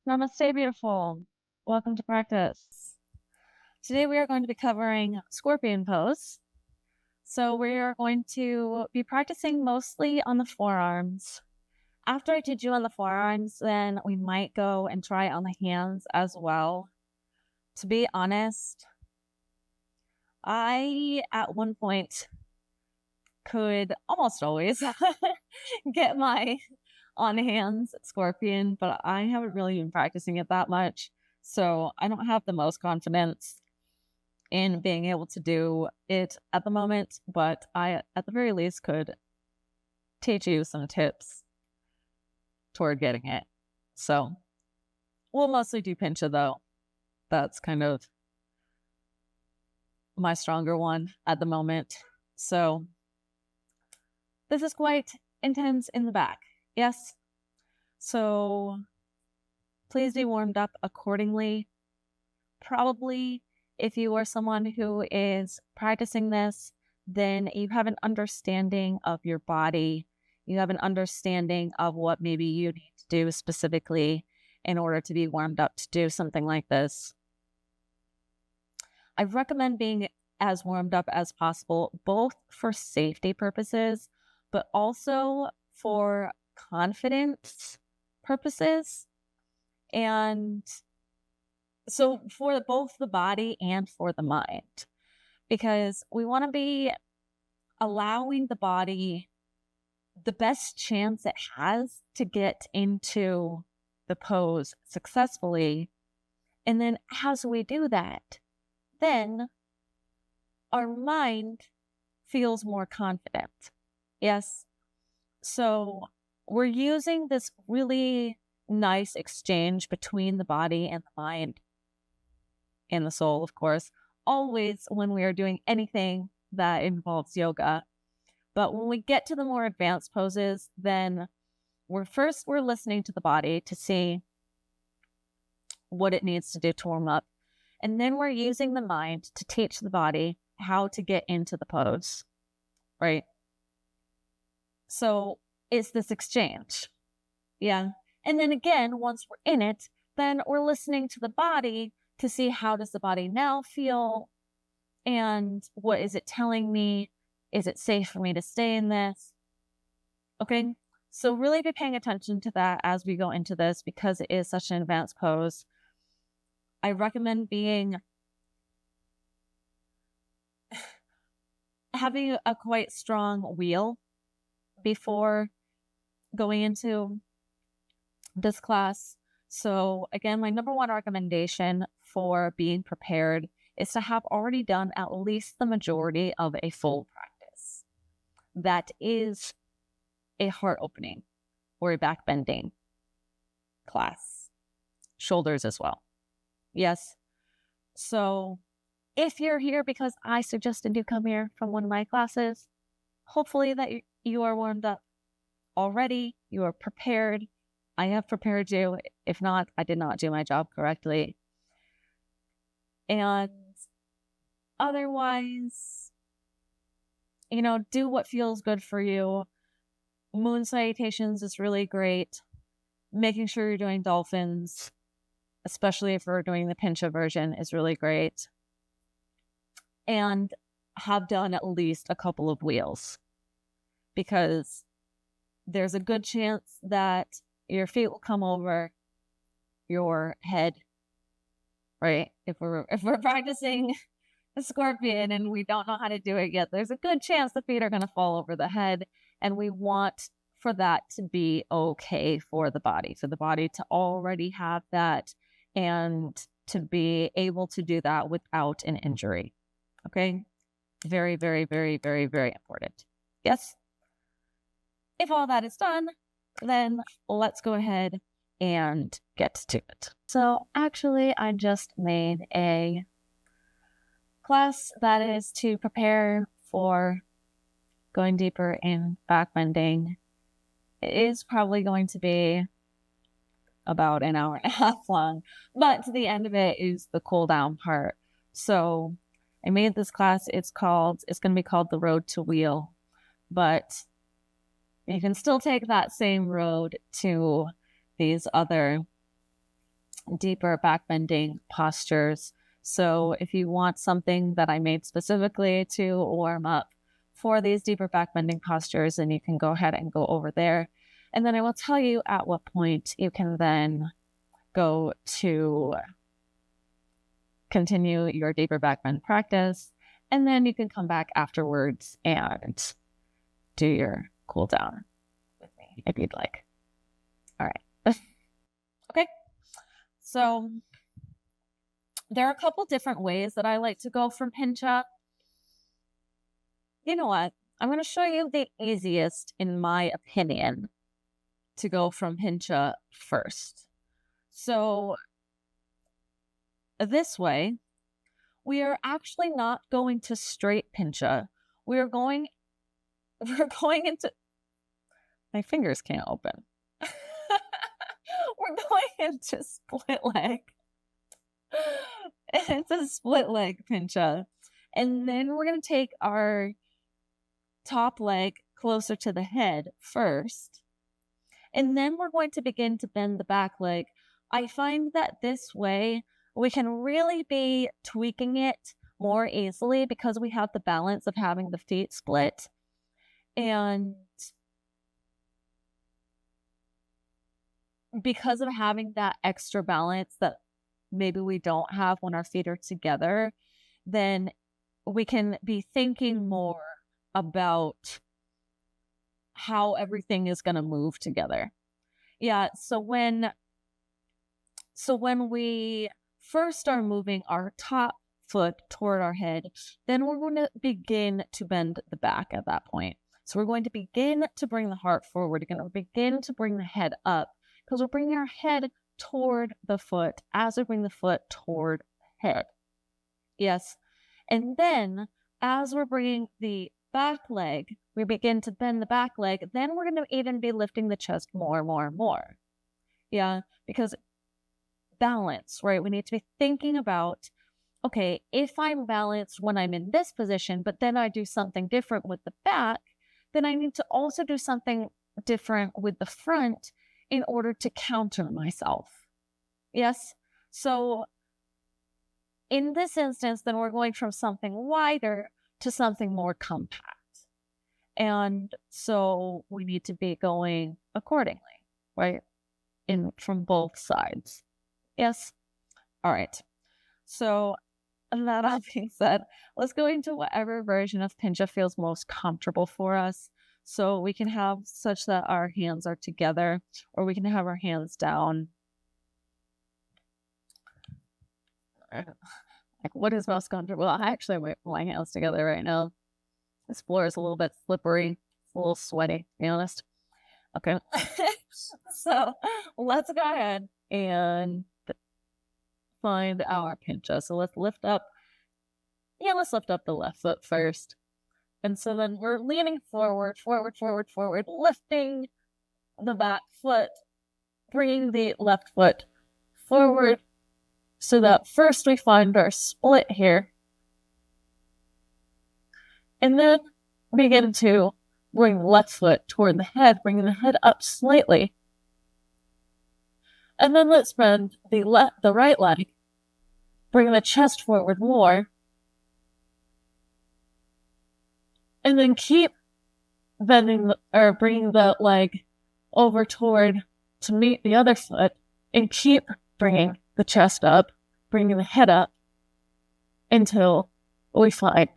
Namaste, beautiful. Welcome to practice. Today we are going to be covering scorpion pose. So we are going to be practicing mostly on the forearms. After I teach you on the forearms, then we might go and try on the hands as well. To be honest, I at one point could almost always get my on hands scorpion, but I haven't really been practicing it that much. So I don't have the most confidence in being able to do it at the moment, but I, at the very least, could teach you some tips toward getting it. So we'll mostly do Pincha though. That's kind of my stronger one at the moment. So this is quite intense in the back. Yes. So please be warmed up accordingly. Probably if you are someone who is practicing this, then you have an understanding of your body. You have an understanding of what maybe you need to do specifically in order to be warmed up to do something like this. I recommend being as warmed up as possible, both for safety purposes, but also for confidence purposes. And so for both the body and for the mind, because we want to be allowing the body the best chance it has to get into the pose successfully. And then as we do that, then our mind feels more confident. Yes. So we're using this really nice exchange between the body and the mind and the soul, of course, always when we are doing anything that involves yoga. But when we get to the more advanced poses, then we're listening to the body to see what it needs to do to warm up. And then we're using the mind to teach the body how to get into the pose, right? So it's this exchange. Yeah. And then again, once we're in it, then we're listening to the body to see how does the body now feel and what is it telling me? Is it safe for me to stay in this? Okay. So really be paying attention to that as we go into this because it is such an advanced pose. I recommend having a quite strong wheel before going into this class. So again, my number one recommendation for being prepared is to have already done at least the majority of a full practice. That is a heart opening or a back bending class. Shoulders as well. Yes. So if you're here because I suggested you come here from one of my classes, hopefully that you are warmed up already. You are prepared. I have prepared you. If not, I did not do my job correctly. And otherwise, do what feels good for you. Moon salutations is really great. Making sure you're doing dolphins, especially if we're doing the Pincha version, is really great. And have done at least a couple of wheels because there's a good chance that your feet will come over your head, right? If we're practicing a scorpion and we don't know how to do it yet, there's a good chance the feet are going to fall over the head. And we want for that to be okay for the body to already have that and to be able to do that without an injury. Okay. Very, very, very, very, very important. Yes. If all that is done, then let's go ahead and get to it. So actually, I just made a class that is to prepare for going deeper in back bending. It is probably going to be about an hour and a half long, but the end of it is the cool down part. So I made this class. It's going to be called the Road to Wheel, but you can still take that same road to these other deeper back bending postures. So if you want something that I made specifically to warm up for these deeper back bending postures, then you can go ahead and go over there. And then I will tell you at what point you can then go to continue your deeper back bend practice. And then you can come back afterwards and do your cool down with me if you'd like. All right. Okay. So there are a couple different ways that I like to go from Pincha. You know what? I'm going to show you the easiest, in my opinion, to go from Pincha first. So this way, we are actually not going to straight Pincha. We're going into, my fingers can't open. We're going into split leg. It's a split leg Pincha. And then we're going to take our top leg closer to the head first. And then we're going to begin to bend the back leg. I find that this way we can really be tweaking it more easily because we have the balance of having the feet split. And because of having that extra balance that maybe we don't have when our feet are together, then we can be thinking more about how everything is going to move together. Yeah, so when we first are moving our top foot toward our head, then we're going to begin to bend the back at that point. So we're going to begin to bring the heart forward. We're going to begin to bring the head up because we're bringing our head toward the foot as we bring the foot toward the head. Yes. And then as we're bringing the back leg, we begin to bend the back leg. Then we're going to even be lifting the chest more and more and more. Yeah, because balance, right? We need to be thinking about, okay, if I'm balanced when I'm in this position, but then I do something different with the back, then I need to also do something different with the front in order to counter myself. Yes? So in this instance, then we're going from something wider to something more compact. And so we need to be going accordingly, right? From both sides. Yes? All right. So that all being said, let's go into whatever version of Pincha feels most comfortable for us. So we can have such that our hands are together, or we can have our hands down. Like, what is most comfortable? I actually put my hands together right now. This floor is a little bit slippery. It's a little sweaty, to be honest. Okay. So let's go ahead and find our Pincha. So let's lift up. Yeah, let's lift up the left foot first. And so then we're leaning forward, lifting the back foot, bringing the left foot forward so that first we find our split here. And then begin to bring the left foot toward the head, bringing the head up slightly. And then let's bend the right leg, bring the chest forward more. And then keep bending bringing the leg over toward to meet the other foot, and keep bringing the chest up, bringing the head up until we find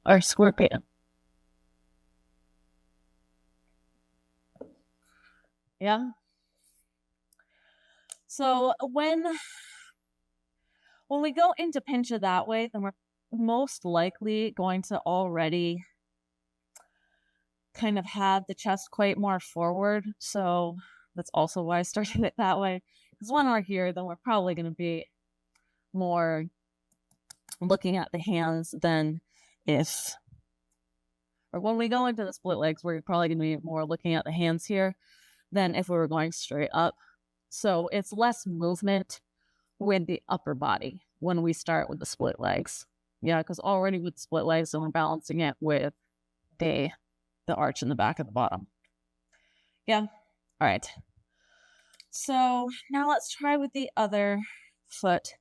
our scorpion. Yeah. So when we go into Pincha that way, then we're most likely going to already kind of have the chest quite more forward. So that's also why I started it that way. Because when we're here, then we're probably going to be more looking at the hands than or when we go into the split legs, we're probably going to be more looking at the hands here than if we were going straight up. So it's less movement with the upper body when we start with the split legs. Yeah, because already with split legs, and we're balancing it with the arch in the back at the bottom. Yeah. All right. So now let's try with the other foot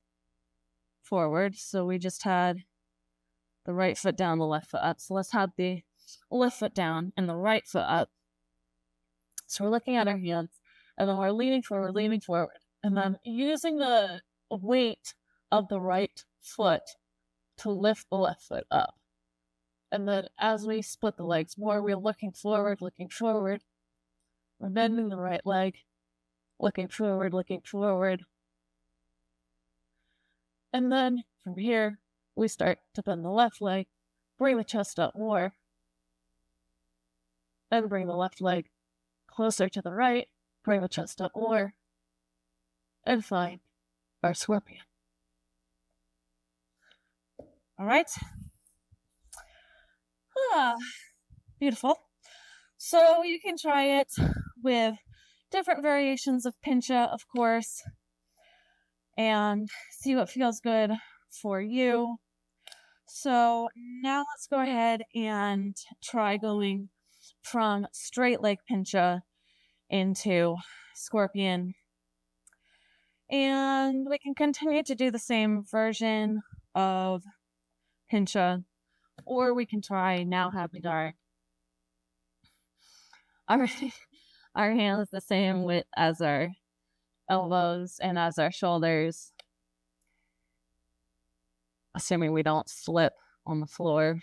forward. So we just had the right foot down, the left foot up. So let's have the left foot down and the right foot up. So we're looking at our hands, and then we're leaning forward, and then using the weight of the right foot to lift the left foot up. And then as we split the legs more, we're looking forward. We're bending the right leg, looking forward. And then from here, we start to bend the left leg, bring the chest up more, then bring the left leg closer to the right, bring the chest up more, and find our scorpion. All right. Beautiful. So you can try it with different variations of Pincha, of course, and see what feels good for you. So now let's go ahead and try going from straight leg Pincha into scorpion. And we can continue to do the same version of Pincha, or we can try now having our hands the same width as our elbows and as our shoulders, assuming we don't slip on the floor.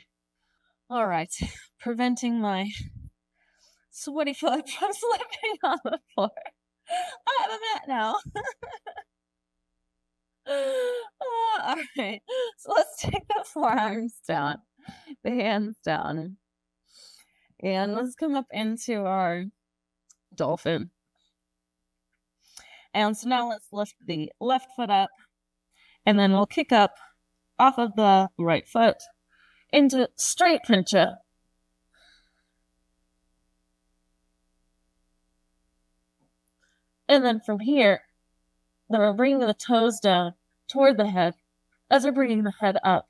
All right, preventing my sweaty foot from slipping on the floor. I have a mat now. All right, so let's take the forearms down, the hands down, and let's come up into our dolphin. And so now let's lift the left foot up, and then we'll kick up off of the right foot into straight Pincha. And then from here, then we're bringing the toes down toward the head as we're bringing the head up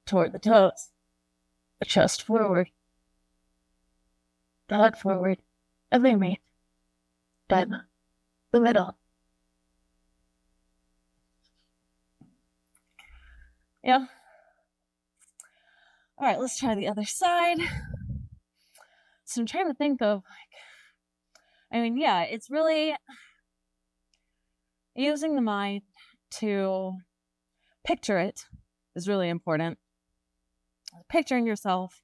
toward the toes. The chest forward, the head forward, and they meet. Then the middle. Yeah. All right, let's try the other side. So I'm trying to think of, it's really using the mind to picture it is really important. Picturing yourself,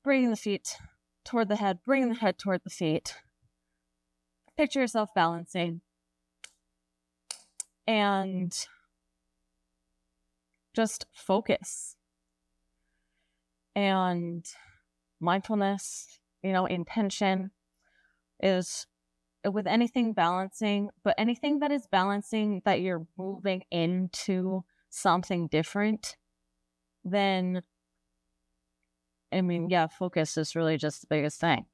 bringing the feet toward the head, bringing the head toward the feet. Picture yourself balancing. And just focus. And mindfulness, intention is with anything balancing, but anything that is balancing that you're moving into something different, then, focus is really just the biggest thing.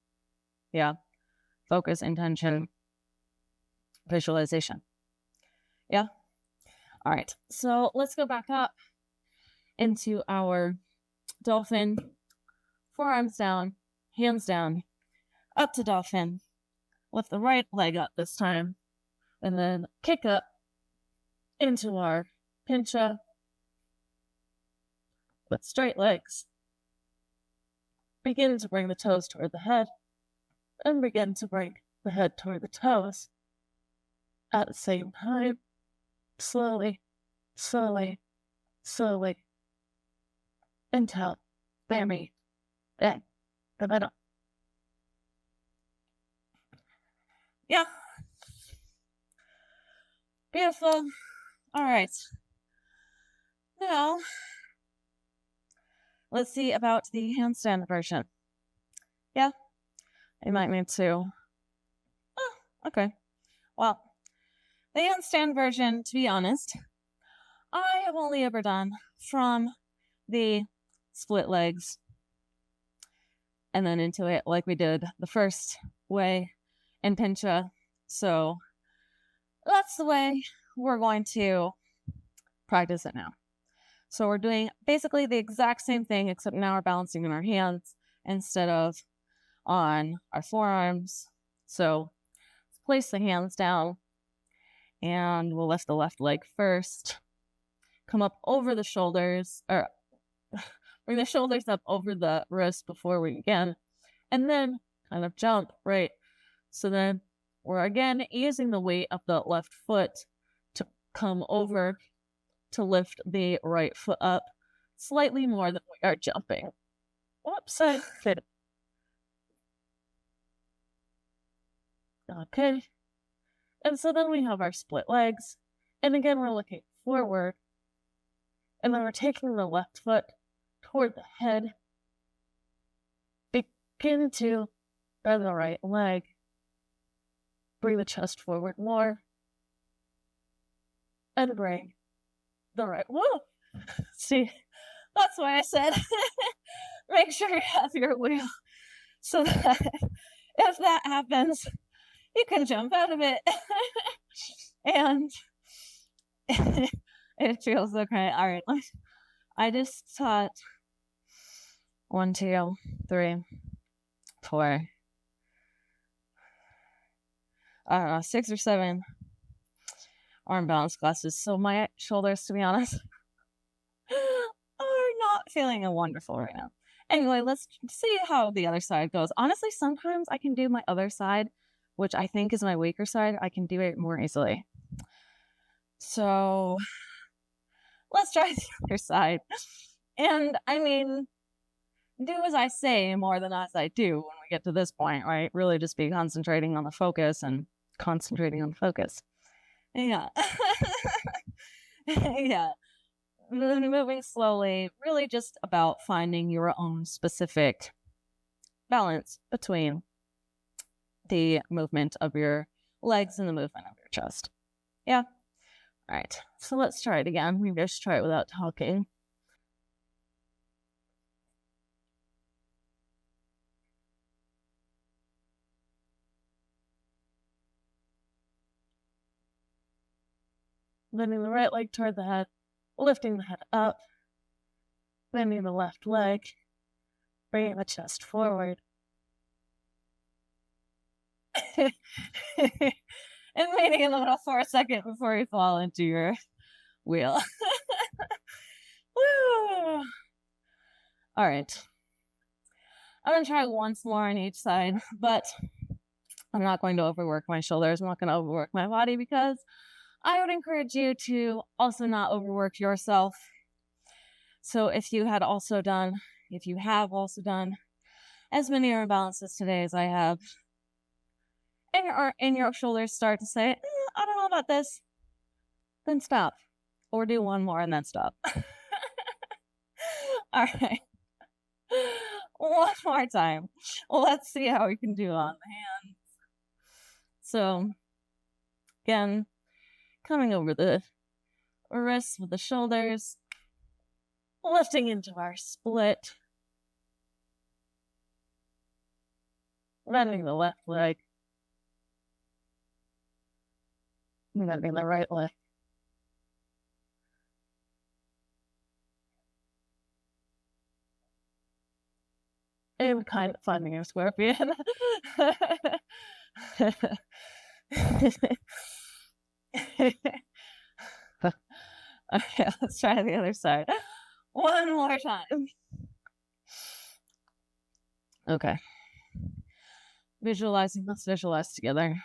Yeah. Focus, intention, visualization. Yeah. All right. So let's go back up into our dolphin. Forearms down, hands down, up to dolphin. Lift the right leg up this time, and then kick up into our Pincha with straight legs. Begin to bring the toes toward the head, and begin to bring the head toward the toes. At the same time, slowly, until they meet in the middle. Yeah. Beautiful. All right. Now, let's see about the handstand version. Yeah. I might need to. Oh, okay. Well, the handstand version, to be honest, I have only ever done from the split legs and then into it like we did the first way in Pincha. So that's the way we're going to practice it now. So we're doing basically the exact same thing, except now we're balancing in our hands instead of on our forearms. So let's place the hands down, and we'll lift the left leg first. Come up over the shoulders, or bring the shoulders up over the wrist before we begin, and then kind of jump, right? So then we're again using the weight of the left foot to come over to lift the right foot up slightly more than we are jumping. Whoops. Okay. And so then we have our split legs. And again, we're looking forward. And then we're taking the left foot toward the head. Begin to bend the right leg. Bring the chest forward more. And bring the right. Whoa! See, that's why I said make sure you have your wheel so that if that happens, you can jump out of it. And it feels okay. All right. I just taught 1, 2, 3, 4, I don't know, 6 or 7 arm balance classes. So my shoulders, to be honest, are not feeling wonderful right now. Anyway, let's see how the other side goes. Honestly, sometimes I can do my other side, which I think is my weaker side. I can do it more easily. So let's try the other side. And I mean, do as I say more than as I do when we get to this point, right? Really just be concentrating on the focus and concentrating on focus. Yeah. Yeah. Moving slowly, really just about finding your own specific balance between the movement of your legs and the movement of your chest. Yeah. All right. So let's try it again. Maybe I should try it without talking. Bending the right leg toward the head, lifting the head up, bending the left leg, bringing the chest forward. And waiting in the middle for a second before you fall into your wheel. Woo! All right. I'm going to try once more on each side, but I'm not going to overwork my shoulders. I'm not going to overwork my body because I would encourage you to also not overwork yourself. So if you have also done as many arm balances today as I have, and your shoulders start to say, I don't know about this, then stop. Or do one more and then stop. All right. One more time. Let's see how we can do on the hands. So, again, coming over the wrists with the shoulders, lifting into our split, bending the left leg, bending the right leg. I'm kind of finding a scorpion. Okay, let's try the other side. One more time. Okay. Visualizing, let's visualize together.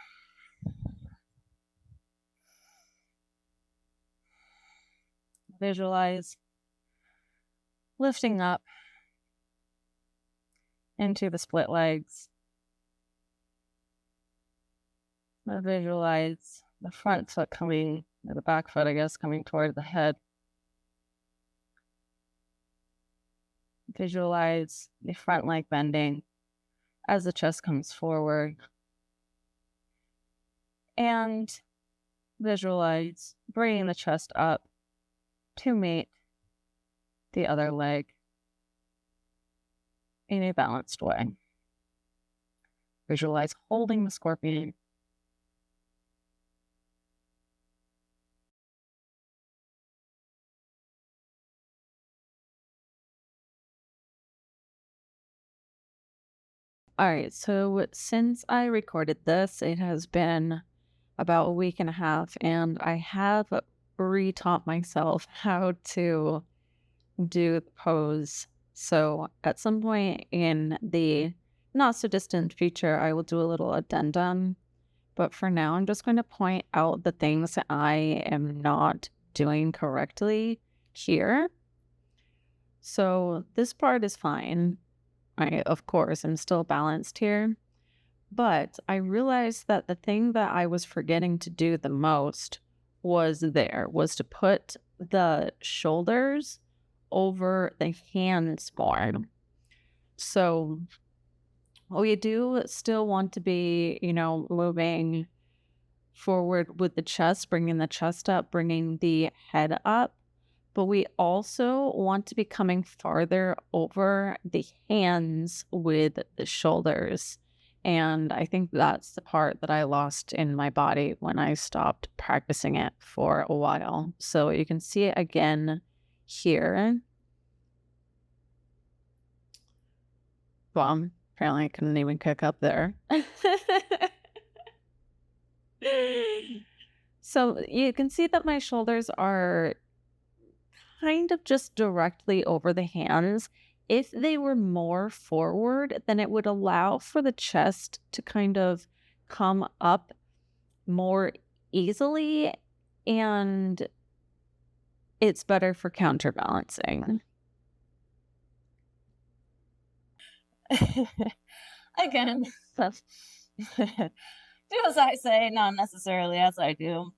Visualize lifting up into the split legs. Visualize the front foot coming, or the back foot, I guess, coming toward the head. Visualize the front leg bending as the chest comes forward. And visualize bringing the chest up to meet the other leg in a balanced way. Visualize holding the scorpion. All right, so since I recorded this, it has been about a week and a half, and I have retaught myself how to do the pose. So at some point in the not so distant future, I will do a little addendum. But for now, I'm just going to point out the things that I am not doing correctly here. So this part is fine. Of course, I'm still balanced here. But I realized that the thing that I was forgetting to do the most was to put the shoulders over the hands more. So we do still want to be, moving forward with the chest, bringing the chest up, bringing the head up. But we also want to be coming farther over the hands with the shoulders. And I think that's the part that I lost in my body when I stopped practicing it for a while. So you can see it again here. Well, apparently I couldn't even kick up there. So you can see that my shoulders are kind of just directly over the hands. If they were more forward, then it would allow for the chest to kind of come up more easily, and it's better for counterbalancing. Again, do as I say, not necessarily as I do.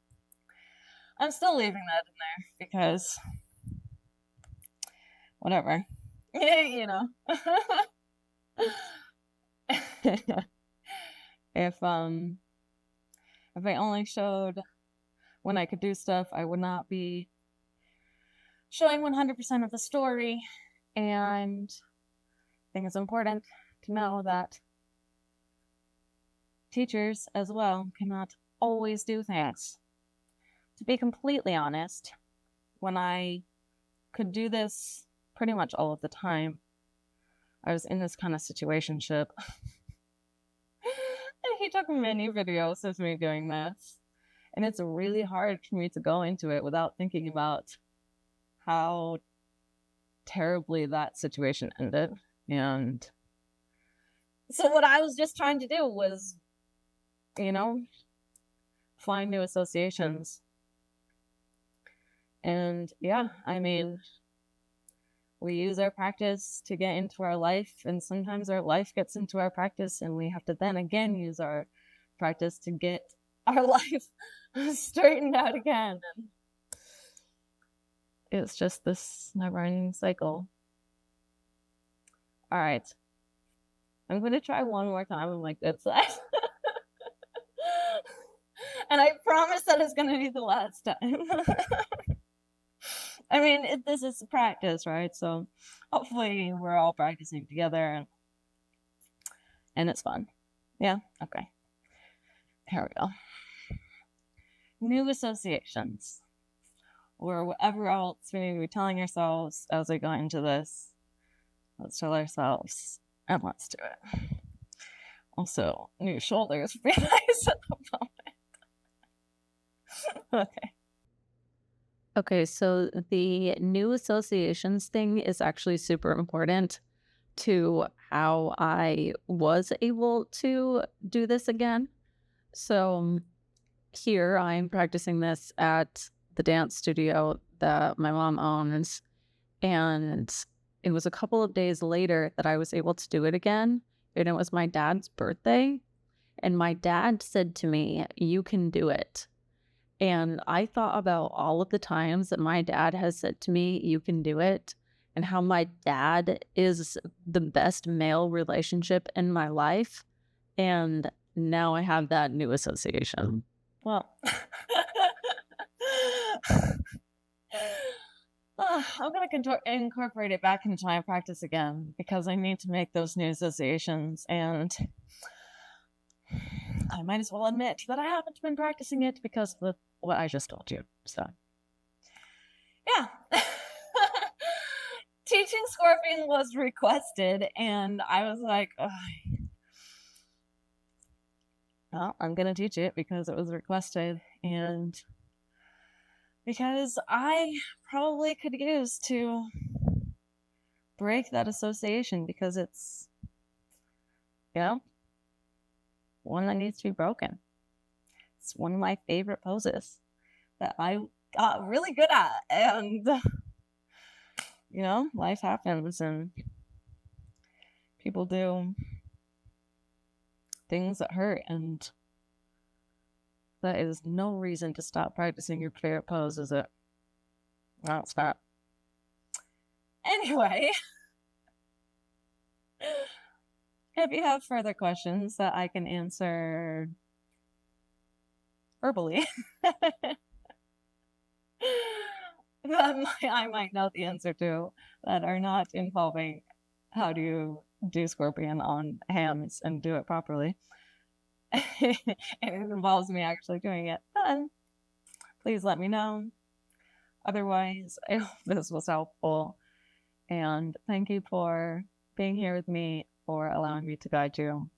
I'm still leaving that in there because whatever. If I only showed when I could do stuff, I would not be showing 100% of the story. And I think it's important to know that teachers as well cannot always do things. To be completely honest, when I could do this pretty much all of the time, I was in this kind of situationship. And he took many videos of me doing this. And it's really hard for me to go into it without thinking about how terribly that situation ended. And so what I was just trying to do was, find new associations. And yeah, we use our practice to get into our life, and sometimes our life gets into our practice, and we have to then again use our practice to get our life straightened out again. And it's just this never-ending cycle. All right. I'm going to try one more time on my good side. And I promise that it's going to be the last time. This is practice, right? So hopefully we're all practicing together and it's fun. Yeah? Okay. Here we go. New associations, or whatever else we may be telling ourselves as we go into this. Let's tell ourselves, and let's do it. Also, new shoulders would be nice at the moment. Okay, so the new associations thing is actually super important to how I was able to do this again. So here I'm practicing this at the dance studio that my mom owns, and it was a couple of days later that I was able to do it again, and it was my dad's birthday, and my dad said to me, "You can do it." And I thought about all of the times that my dad has said to me, "You can do it," and how my dad is the best male relationship in my life. And now I have that new association. Well, I'm going to incorporate it back into my practice again because I need to make those new associations, and I might as well admit that I haven't been practicing it because of what I just told you. So, yeah. Teaching Scorpion was requested, and I was like, well, I'm going to teach it because it was requested and because I probably could use to break that association, because it's, one that needs to be broken. It's one of my favorite poses that I got really good at, and life happens and people do things that hurt, and that is no reason to stop practicing your favorite pose, is it? No, it's not. Anyway, if you have further questions that I can answer verbally, that I might know the answer to, that are not involving how do you do scorpion on hands and do it properly, and it involves me actually doing it, then please let me know. Otherwise, I hope this was helpful, and thank you for being here with me, for allowing me to guide you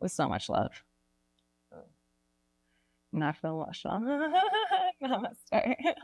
with so much love. And I feel emotional. Namaste.